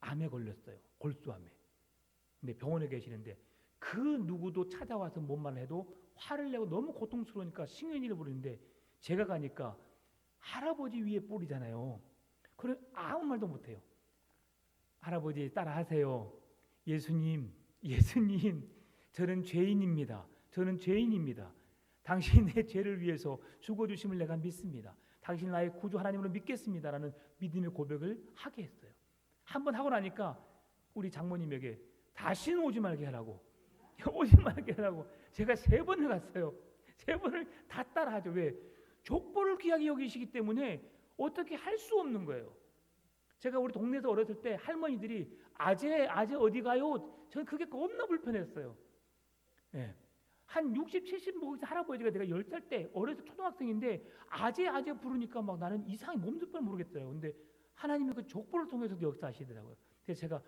암에 걸렸어요. 골수암에. 근데 병원에 계시는데 그 누구도 찾아와서 뭔 말을 해도 화를 내고 너무 고통스러우니까 신경질을 부리는데 제가 가니까 할아버지 위에 뿌리잖아요. 그래 아무 말도 못해요. 할아버지 따라하세요. 예수님, 저는 죄인입니다. 당신의 죄를 위해서 죽어주심을 내가 믿습니다. 당신 나의 구주 하나님으로 믿겠습니다라는 믿음의 고백을 하게 했어요. 한번 하고 나니까 우리 장모님에게 다시는 오지 말게 하라고 제가 3번을 갔어요. 3번을 다 따라하죠. 왜? 족보를 귀하게 여기시기 때문에 어떻게 할 수 없는 거예요. 제가 우리 동네에서 어렸을 때 할머니들이 아재 어디 가요? 저는 그게 겁나 불편했어요. 예. 한 60, 70 먹은 할아버지가 내가 10살 때 어려서 초등학생인데 아재 부르니까 막 나는 이상히 몸둘 바를 모르겠더라고요. 근데 하나님이 그 족보를 통해서도 역사하시더라고요. 그래서 제가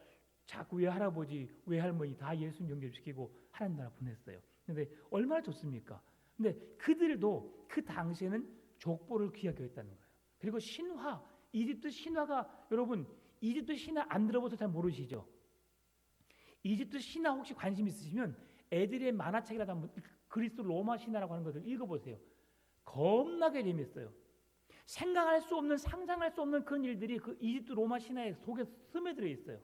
자꾸 외할아버지, 외할머니 다 예수님 연결시키고 하나님 나라 보냈어요. 근데 얼마나 좋습니까? 근데 그들도 그 당시에는 족보를 귀하게 했다는 거예요. 그리고 신화, 이집트 신화가 여러분 이집트 신화 안 들어봐서 잘 모르시죠? 이집트 신화 혹시 관심 있으시면 애들의 만화책이라도 한번 그리스 로마 신화라고 하는 것을 읽어보세요. 겁나게 재밌어요. 생각할 수 없는, 상상할 수 없는 그런 일들이 그 이집트 로마 신화에 속에 스며들어 있어요.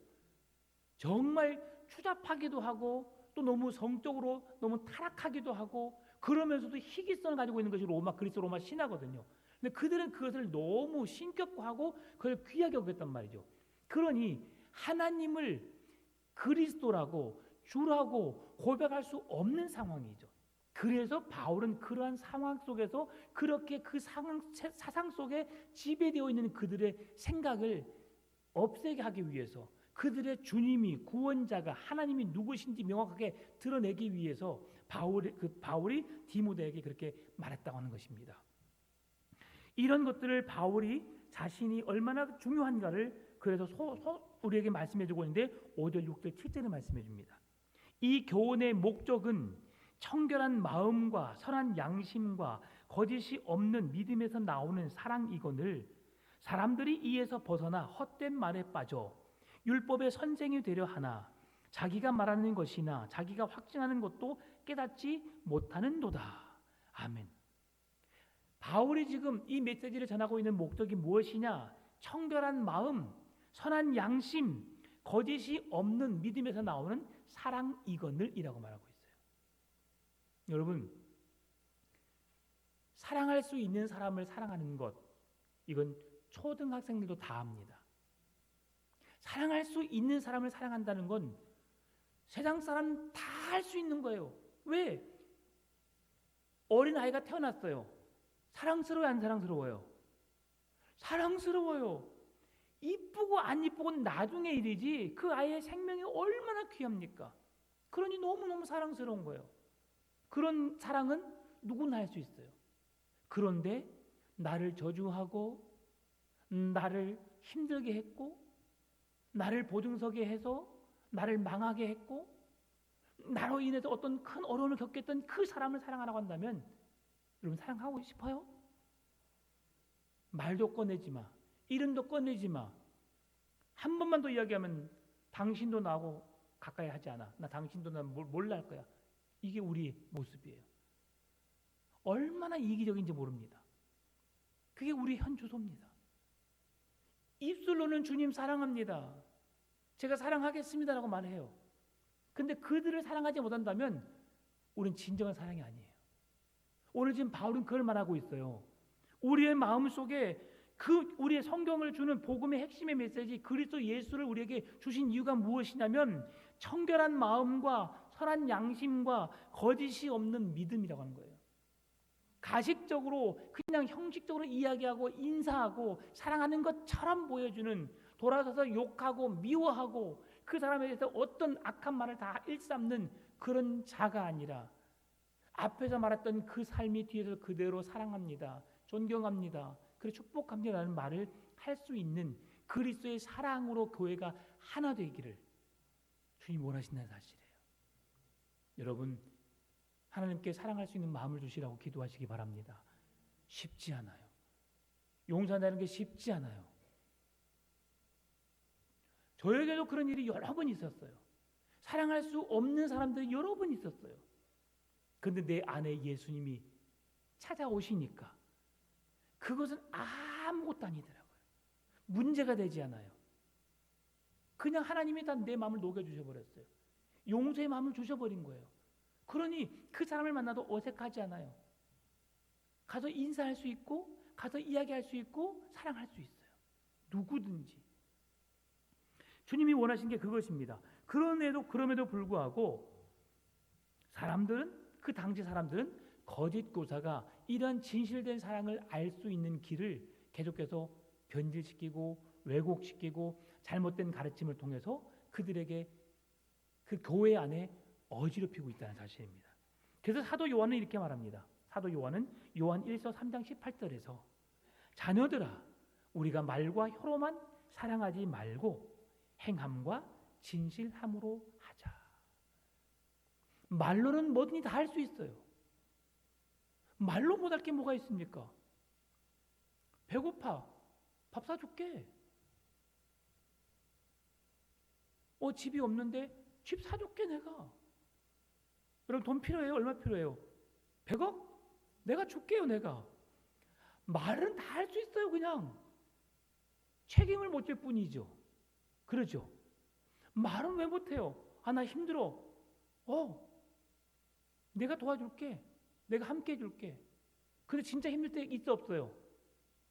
정말 추잡하기도 하고 또 너무 성적으로 너무 타락하기도 하고 그러면서도 희귀성을 가지고 있는 것이 그리스 로마 신화거든요. 근데 그들은 그것을 너무 신격화하고 그걸 귀하게 여겼단 말이죠. 그러니 하나님을 그리스도라고 주라고 고백할 수 없는 상황이죠. 그래서 바울은 그러한 상황 속에서 그렇게 그 사상 속에 지배되어 있는 그들의 생각을 없애게 하기 위해서, 그들의 주님이 구원자가 하나님이 누구신지 명확하게 드러내기 위해서 바울이 디모데에게 그렇게 말했다고 하는 것입니다. 이런 것들을 바울이 자신이 얼마나 중요한가를 그래서 우리에게 말씀해주고 있는데 5절, 6절, 7절에 말씀해줍니다. 이 교훈의 목적은 청결한 마음과 선한 양심과 거짓이 없는 믿음에서 나오는 사랑이거늘 사람들이 이에서 벗어나 헛된 말에 빠져 율법의 선생이 되려 하나 자기가 말하는 것이나 자기가 확증하는 것도 깨닫지 못하는도다. 아멘. 바울이 지금 이 메시지를 전하고 있는 목적이 무엇이냐? 청결한 마음, 선한 양심, 거짓이 없는 믿음에서 나오는 사랑이거늘이라고 말하고 있어요. 여러분, 사랑할 수 있는 사람을 사랑하는 것, 이건 초등학생들도 다 합니다. 사랑할 수 있는 사람을 사랑한다는 건 세상 사람 다 할 수 있는 거예요. 왜? 어린아이가 태어났어요. 사랑스러워요, 안 사랑스러워요? 사랑스러워요. 이쁘고 안 이쁘고는 나중에 일이지 그 아이의 생명이 얼마나 귀합니까? 그러니 너무너무 사랑스러운 거예요. 그런 사랑은 누구나 할 수 있어요. 그런데 나를 저주하고 나를 힘들게 했고 나를 보증서게 해서 나를 망하게 했고 나로 인해서 어떤 큰 어려움을 겪겠던 그 사람을 사랑하라고 한다면 여러분 사랑하고 싶어요? 말도 꺼내지 마. 이름도 꺼내지 마. 한 번만 더 이야기하면 당신도 나하고 가까이 하지 않아. 나 당신도 나 몰라 할 거야. 이게 우리 모습이에요. 얼마나 이기적인지 모릅니다. 그게 우리 현 주소입니다. 입술로는 주님 사랑합니다. 제가 사랑하겠습니다라고 말해요. 근데 그들을 사랑하지 못한다면 우리는 진정한 사랑이 아니에요. 오늘 지금 바울은 그걸 말하고 있어요. 우리의 마음 속에 우리의 성경을 주는 복음의 핵심의 메시지 그리스도 예수를 우리에게 주신 이유가 무엇이냐면 청결한 마음과 선한 양심과 거짓이 없는 믿음이라고 하는 거예요. 가식적으로 그냥 형식적으로 이야기하고 인사하고 사랑하는 것처럼 보여주는, 돌아서서 욕하고 미워하고 그 사람에 대해서 어떤 악한 말을 다 일삼는 그런 자가 아니라 앞에서 말했던 그 삶이 뒤에서 그대로 사랑합니다, 존경합니다, 그리고 축복합니다라는 말을 할 수 있는 그리스도의 사랑으로 교회가 하나 되기를 주님이 원하신다는 사실이에요. 여러분, 하나님께 사랑할 수 있는 마음을 주시라고 기도하시기 바랍니다. 쉽지 않아요. 용서한다는 게 쉽지 않아요. 저에게도 그런 일이 여러 번 있었어요. 사랑할 수 없는 사람들이 여러 번 있었어요. 그런데 내 안에 예수님이 찾아오시니까 그것은 아무것도 아니더라고요. 문제가 되지 않아요. 그냥 하나님이 다 내 마음을 녹여주셔버렸어요. 용서의 마음을 주셔버린 거예요. 그러니 그 사람을 만나도 어색하지 않아요. 가서 인사할 수 있고 가서 이야기할 수 있고 사랑할 수 있어요. 누구든지. 주님이 원하신 게 그것입니다. 그럼에도 불구하고 그 당시 사람들은 거짓 교사가 이러한 진실된 사랑을 알 수 있는 길을 계속해서 변질시키고 왜곡시키고 잘못된 가르침을 통해서 그들에게 그 교회 안에 어지럽히고 있다는 사실입니다. 그래서 사도 요한은 이렇게 말합니다. 사도 요한은 요한 1서 3장 18절에서 자녀들아 우리가 말과 혀로만 사랑하지 말고 행함과 진실함으로 하자. 말로는 뭐든지 다 할 수 있어요. 말로 못할 게 뭐가 있습니까? 배고파. 밥 사줄게. 집이 없는데 집 사줄게 내가. 여러분 돈 필요해요? 얼마 필요해요? 100억? 내가 줄게요 내가. 말은 다 할 수 있어요. 그냥 책임을 못 질 뿐이죠. 그러죠. 말은 왜 못해요? 아, 나 힘들어. 내가 도와줄게. 내가 함께 해줄게. 근데 진짜 힘들 때 있어 없어요?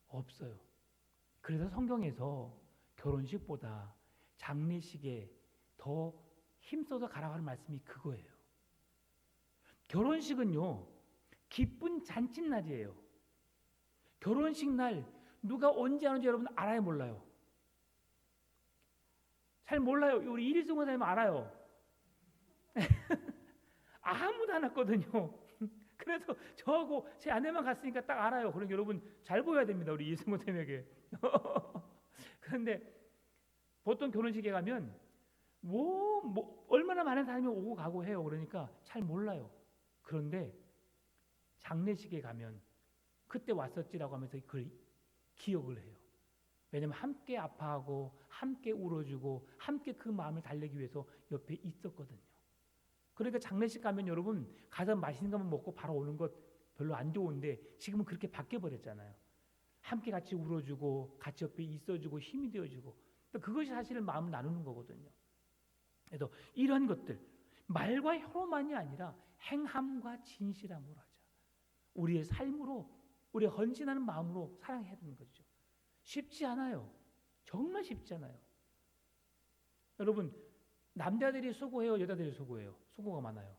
없어요. 그래서 성경에서 결혼식보다 장례식에 더 힘써서 가라고 하는 말씀이 그거예요. 결혼식은요, 기쁜 잔칫날이에요. 결혼식 날 누가 언제 하는지 여러분 알아요, 몰라요? 잘 몰라요. 우리 이리승 원사님 알아요. 아무도 안 왔거든요. 그래서 저하고 제 아내만 갔으니까 딱 알아요. 그러니까 여러분 잘 보여야 됩니다. 우리 이승호 쌤에게. 그런데 보통 결혼식에 가면 얼마나 많은 사람이 오고 가고 해요. 그러니까 잘 몰라요. 그런데 장례식에 가면 그때 왔었지라고 하면서 그걸 기억을 해요. 왜냐하면 함께 아파하고 함께 울어주고 함께 그 마음을 달래기 위해서 옆에 있었거든요. 그러니까 장례식 가면 여러분 가서 맛있는 것만 먹고 바로 오는 것 별로 안 좋은데 지금은 그렇게 바뀌어버렸잖아요. 함께 같이 울어주고 같이 옆에 있어주고 힘이 되어주고 그것이 사실은 마음을 나누는 거거든요. 그래서 이런 것들 말과 혀로만이 아니라 행함과 진실함으로 하자. 우리의 삶으로 우리의 헌신하는 마음으로 사랑해야 되는 거죠. 쉽지 않아요. 정말 쉽지 않아요. 여러분 남자들이 수고해요, 여자들이 수고해요? 수고가 많아요.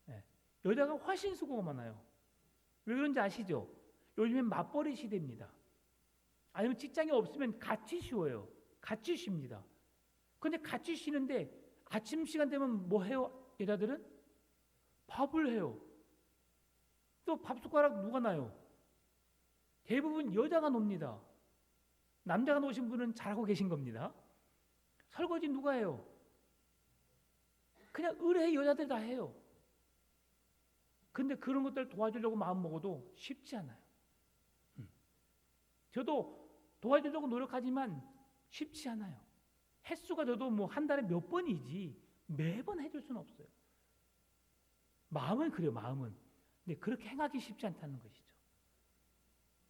네. 여자가 훨씬 수고가 많아요. 왜 그런지 아시죠? 요즘엔 맞벌이 시대입니다. 아니면 직장이 없으면 같이 쉬어요. 같이 쉽니다. 근데 같이 쉬는데 아침 시간 되면 뭐 해요? 여자들은? 밥을 해요. 또 밥 숟가락 누가 놔요? 대부분 여자가 놉니다. 남자가 놓으신 분은 잘하고 계신 겁니다. 설거지 누가 해요? 그냥 의뢰 여자들 다 해요. 근데 그런 것들 도와주려고 마음 먹어도 쉽지 않아요. 저도 도와주려고 노력하지만 쉽지 않아요. 횟수가 저도 뭐 한 달에 몇 번이지 매번 해줄 수는 없어요. 마음은 그래요. 마음은. 근데 그렇게 행하기 쉽지 않다는 것이죠.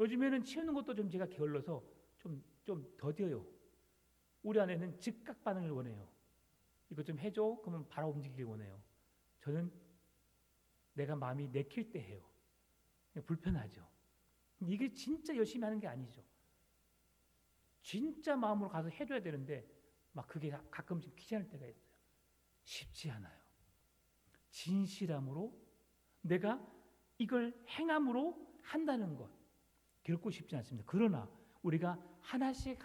요즘에는 치우는 것도 좀 제가 게을러서 좀 더뎌요. 우리 아내는 즉각 반응을 원해요. 이거 좀 해줘? 그러면 바로 움직이길 원해요. 저는 내가 마음이 내킬 때 해요. 불편하죠. 이게 진짜 열심히 하는 게 아니죠. 진짜 마음으로 가서 해줘야 되는데 막 그게 가끔씩 귀찮을 때가 있어요. 쉽지 않아요. 진실함으로 내가 이걸 행함으로 한다는 것 결코 쉽지 않습니다. 그러나 우리가 하나씩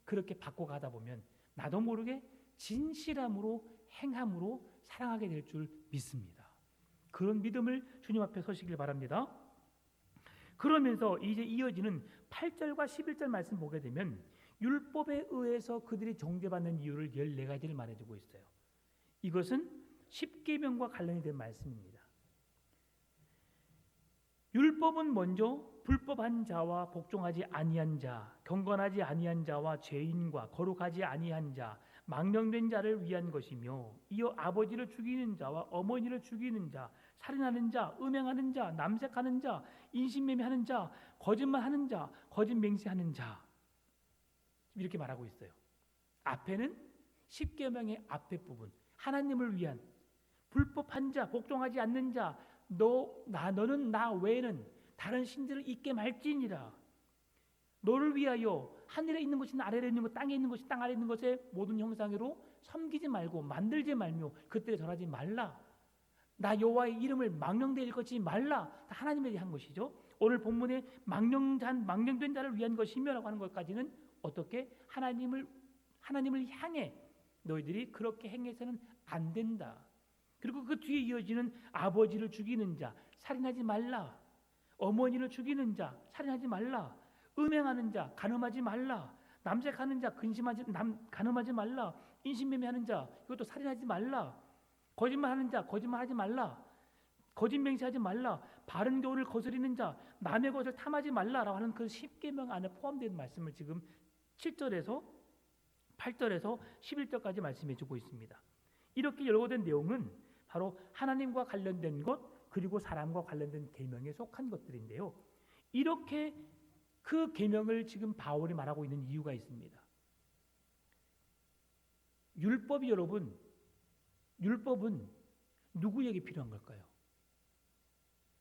그렇게 바꿔가다 보면 나도 모르게 진실함으로 행함으로 사랑하게 될 줄 믿습니다. 그런 믿음을 주님 앞에 서시길 바랍니다. 그러면서 이제 이어지는 8절과 11절 말씀 보게 되면 율법에 의해서 그들이 정죄받는 이유를 14가지를 말해주고 있어요. 이것은 십계명과 관련이 된 말씀입니다. 율법은 먼저 불법한 자와 복종하지 아니한 자, 경건하지 아니한 자와 죄인과 거룩하지 아니한 자, 망령된 자를 위한 것이며 이어 아버지를 죽이는 자와 어머니를 죽이는 자, 살인하는 자, 음행하는 자, 남색하는 자, 인신매매하는 자, 거짓말하는 자, 거짓 맹세하는 자 이렇게 말하고 있어요. 앞에는 십계명의 앞에 부분 하나님을 위한 불법한 자, 복종하지 않는 자, 너는 나 외에는 다른 신들을 잊게 말지니라. 너를 위하여 하늘에 있는 것이 아래에 있는 것, 땅에 있는 것이 땅 아래에 있는 것의 모든 형상으로 섬기지 말고 만들지 말며 그때에 절하지 말라. 나 여호와의 이름을 망령되이 일컫지 말라. 다 하나님에 대한 것이죠. 오늘 본문에 망령된 자를 위한 것이며라고 하는 것까지는 어떻게 하나님을 향해 너희들이 그렇게 행해서는 안 된다. 그리고 그 뒤에 이어지는 아버지를 죽이는 자, 살인하지 말라. 어머니를 죽이는 자, 살인하지 말라. 음행하는 자, 간음하지 말라. 남색하는 자, 간음하지 말라. 인신매매하는 자, 이것도 살인하지 말라. 거짓말하는 자, 거짓말하지 말라. 거짓 맹세하지 말라. 바른 교훈을 거스리는 자, 남의 것을 탐하지 말라라고 하는 그 십계명 안에 포함된 말씀을 지금 7절에서 8절에서 11절까지 말씀해 주고 있습니다. 이렇게 열거된 내용은 바로 하나님과 관련된 것 그리고 사람과 관련된 계명에 속한 것들인데요. 이렇게 그 계명을 지금 바울이 말하고 있는 이유가 있습니다. 율법이 여러분, 율법은 누구에게 필요한 걸까요?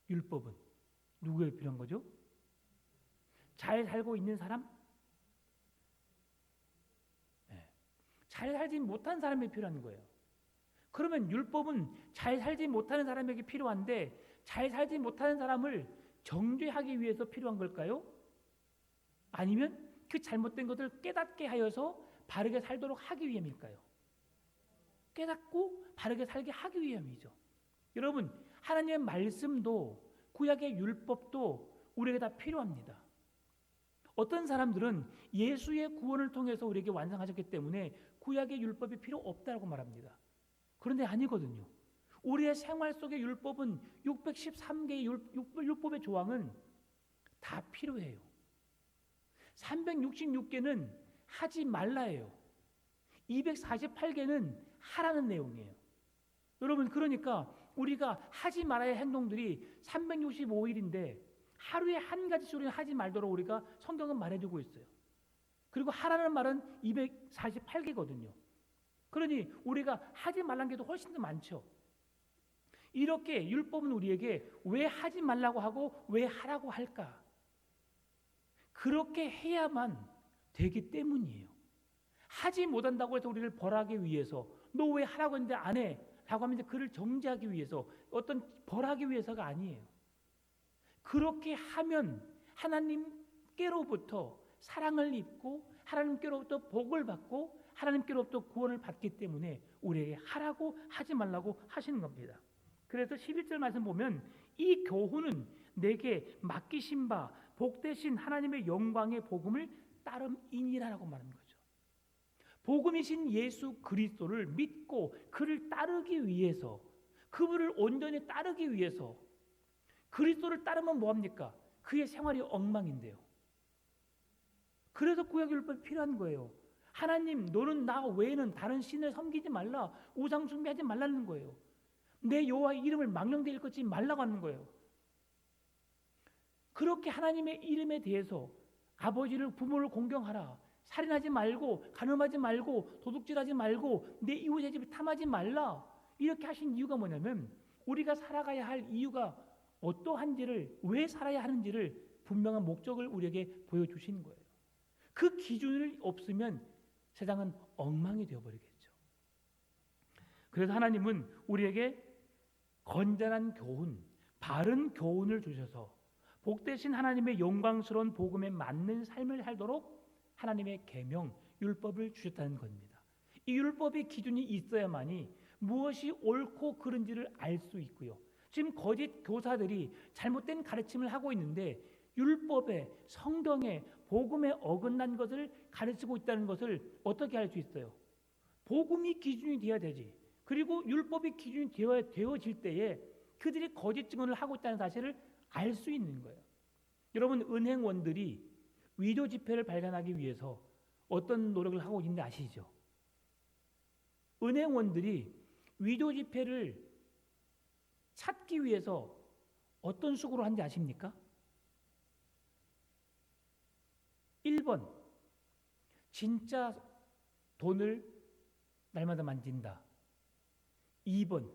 율법은 누구에게 필요한 거죠? 잘 살고 있는 사람? 네. 잘 살지 못한 사람에게 필요한 거예요. 그러면 율법은 잘 살지 못하는 사람에게 필요한데 잘 살지 못하는 사람을 정죄하기 위해서 필요한 걸까요? 아니면 그 잘못된 것을 깨닫게 하여서 바르게 살도록 하기 위함일까요? 깨닫고 바르게 살게 하기 위함이죠. 여러분, 하나님의 말씀도 구약의 율법도 우리에게 다 필요합니다. 어떤 사람들은 예수의 구원을 통해서 우리에게 완성하셨기 때문에 구약의 율법이 필요 없다고 말합니다. 그런데 아니거든요. 우리의 생활 속의 율법은 613개의 율법의 조항은 다 필요해요. 366개는 하지 말라예요. 248개는 하라는 내용이에요. 여러분, 그러니까 우리가 하지 말아야 할 행동들이 365일인데 하루에 한 가지 소리는 하지 말도록 우리가 성경은 말해주고 있어요. 그리고 하라는 말은 248개거든요. 그러니 우리가 하지 말라는 게 더 훨씬 더 많죠. 이렇게 율법은 우리에게 왜 하지 말라고 하고 왜 하라고 할까? 그렇게 해야만 되기 때문이에요. 하지 못한다고 해서 우리를 벌하기 위해서 너 왜 하라고 했는데 안 해? 라고 하면 그를 정죄하기 위해서 어떤 벌하기 위해서가 아니에요. 그렇게 하면 하나님께로부터 사랑을 입고 하나님께로부터 복을 받고 하나님께로부터 구원을 받기 때문에 우리에게 하라고 하지 말라고 하시는 겁니다. 그래서 11절 말씀 보면 이 교훈은 내게 맡기신 바 복되신 하나님의 영광의 복음을 따름이니라라고 말하는 거죠. 복음이신 예수 그리스도를 믿고 그를 따르기 위해서, 그분을 온전히 따르기 위해서, 그리스도를 따르면 뭐합니까? 그의 생활이 엉망인데요. 그래서 구약율법이 필요한 거예요. 하나님, 너는 나 외에는 다른 신을 섬기지 말라, 우상 숭배하지 말라는 거예요. 내 여호와의 이름을 망령되이 일컫지 말라고 하는 거예요. 그렇게 하나님의 이름에 대해서 아버지를, 부모를 공경하라, 살인하지 말고, 간음하지 말고, 도둑질하지 말고, 내 이웃의 집을 탐하지 말라, 이렇게 하신 이유가 뭐냐면 우리가 살아가야 할 이유가 어떠한지를, 왜 살아야 하는지를 분명한 목적을 우리에게 보여주시는 거예요. 그 기준이 없으면 세상은 엉망이 되어버리겠죠. 그래서 하나님은 우리에게 건전한 교훈, 바른 교훈을 주셔서 복되신 하나님의 영광스러운 복음에 맞는 삶을 살도록 하나님의 계명, 율법을 주셨다는 겁니다. 이 율법의 기준이 있어야만이 무엇이 옳고 그른지를 알 수 있고요. 지금 거짓 교사들이 잘못된 가르침을 하고 있는데 율법에, 성경에, 복음에 어긋난 것을 가르치고 있다는 것을 어떻게 알 수 있어요? 복음이 기준이 되어야 되지. 그리고 율법이 기준이 되어질 때에 그들이 거짓 증언을 하고 있다는 사실을 알 수 있는 거예요. 여러분, 은행원들이 위조 지폐를 발견하기 위해서 어떤 노력을 하고 있는지 아시죠? 은행원들이 위조 지폐를 찾기 위해서 어떤 수고를 하는지 아십니까? 1번, 진짜 돈을 날마다 만진다. 2번,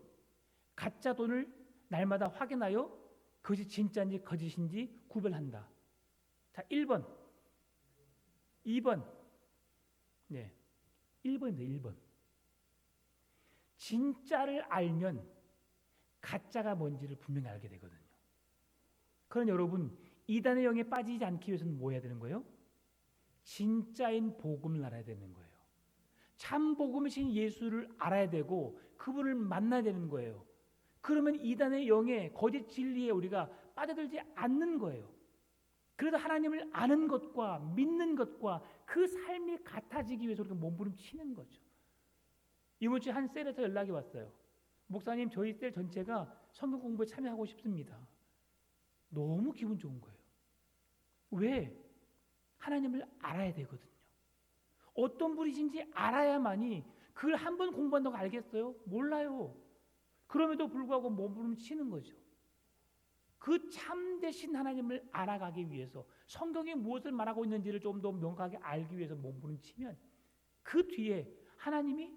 가짜 돈을 날마다 확인하여 그것이 진짜인지 거짓인지 구별한다. 자, 1번, 2번, 네, 1번입니다. 1번. 진짜를 알면 가짜가 뭔지를 분명히 알게 되거든요. 그러나 여러분, 이단의 영에 빠지지 않기 위해서는 뭐 해야 되는 거예요? 진짜인 복음을 알아야 되는 거예요. 참 복음이신 예수를 알아야 되고 그분을 만나야 되는 거예요. 그러면 이단의 영에, 거짓 진리에 우리가 빠져들지 않는 거예요. 그래서 하나님을 아는 것과 믿는 것과 그 삶이 같아지기 위해서 우리가 몸부림치는 거죠. 이번 주에 한 셀에서 연락이 왔어요. 목사님, 저희 셀 전체가 성경 공부에 참여하고 싶습니다. 너무 기분 좋은 거예요. 왜? 하나님을 알아야 되거든요. 어떤 분이신지 알아야만이, 그걸 한 번 공부한다고 알겠어요? 몰라요. 그럼에도 불구하고 몸부림치는 거죠. 그 참되신 하나님을 알아가기 위해서 성경이 무엇을 말하고 있는지를 좀 더 명확하게 알기 위해서 몸부림치면 그 뒤에 하나님이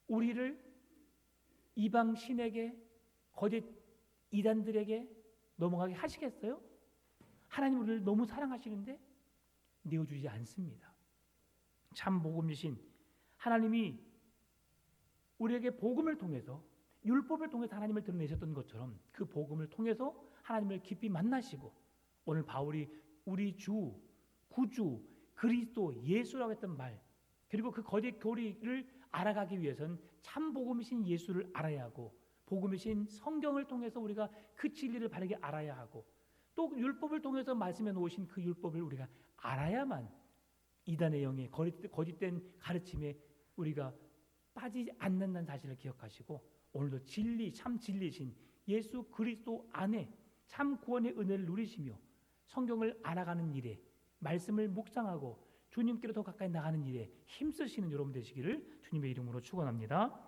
우리를 이방 신에게 거짓 이단들에게 넘어가게 하시겠어요? 하나님 우리를 너무 사랑하시는데 내어주지 않습니다. 참 복음이신 하나님이 우리에게 복음을 통해서 율법을 통해서 하나님을 드러내셨던 것처럼 그 복음을 통해서 하나님을 깊이 만나시고 오늘 바울이 우리 주, 구주, 그리스도 예수라고 했던 말 그리고 그 거짓 교리를 알아가기 위해서는 참 복음이신 예수를 알아야 하고 복음이신 성경을 통해서 우리가 그 진리를 바르게 알아야 하고 또 율법을 통해서 말씀해 놓으신 그 율법을 우리가 알아야만 이단의 영에 거짓된 가르침에 우리가 빠지지 않는다는 사실을 기억하시고 오늘도 진리 참 진리신 예수 그리스도 안에 참 구원의 은혜를 누리시며 성경을 알아가는 일에 말씀을 묵상하고 주님께로 더 가까이 나가는 일에 힘쓰시는 여러분 되시기를 주님의 이름으로 축원합니다.